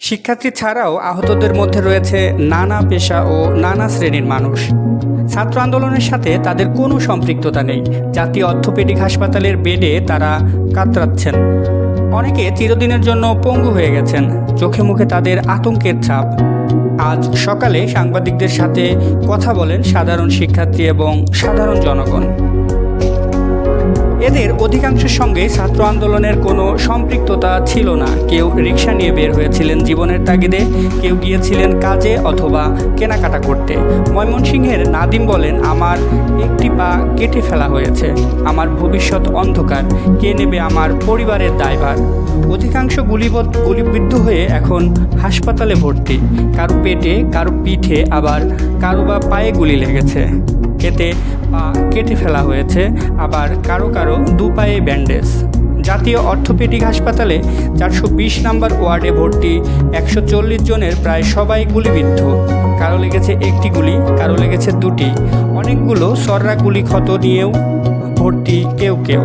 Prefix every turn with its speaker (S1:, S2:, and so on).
S1: শিক্ষার্থী ছাড়াও আহতদের মধ্যে রয়েছে নানা পেশা ও নানা শ্রেণীর মানুষ। ছাত্র আন্দোলনের সাথে তাদের কোনো সম্পৃক্ততা নেই। জাতীয় অর্থোপেডিক হাসপাতালের বেডে তারা কাতরাচ্ছেন। অনেকে চিরদিনের জন্য পঙ্গু হয়ে গেছেন। চোখে মুখে তাদের আতঙ্কের ছাপ। আজ সকালে সাংবাদিকদের সাথে কথা বলেন সাধারণ শিক্ষার্থী এবং সাধারণ জনগণ। এদের অধিকাংশের সঙ্গে ছাত্র আন্দোলনের কোনো সম্পৃক্ততা ছিল না। কেউ রিকশা নিয়ে বের হয়েছিলেন জীবনের তাগিদে, কেউ গিয়েছিলেন কাজে অথবা কেনাকাটা করতে। ময়মনসিংহের নাদিম বলেন, আমার একটি পা কেটে ফেলা হয়েছে, আমার ভবিষ্যৎ অন্ধকার, কে নেবে আমার পরিবারের দায়ভার। অধিকাংশ গুলিবিদ্ধ হয়ে এখন হাসপাতালে ভর্তি। কারো পেটে, কারো পিঠে, আবার কারো বা পায়ে গুলি লেগেছে। এতে পা কেটে ফেলা হয়েছে, আবার কারো কারো দু পায়ে ব্যান্ডেজ। জাতীয় অর্থোপেডিক হাসপাতালে 420 নম্বর ওয়ার্ডে ভর্তি 140 জনের প্রায় সবাই গুলিবিদ্ধ। কারো লেগেছে একটি গুলি, কারো লেগেছে দুটি। অনেকগুলো সররা গুলি ক্ষত নিয়েও ভর্তি কেউ কেউ।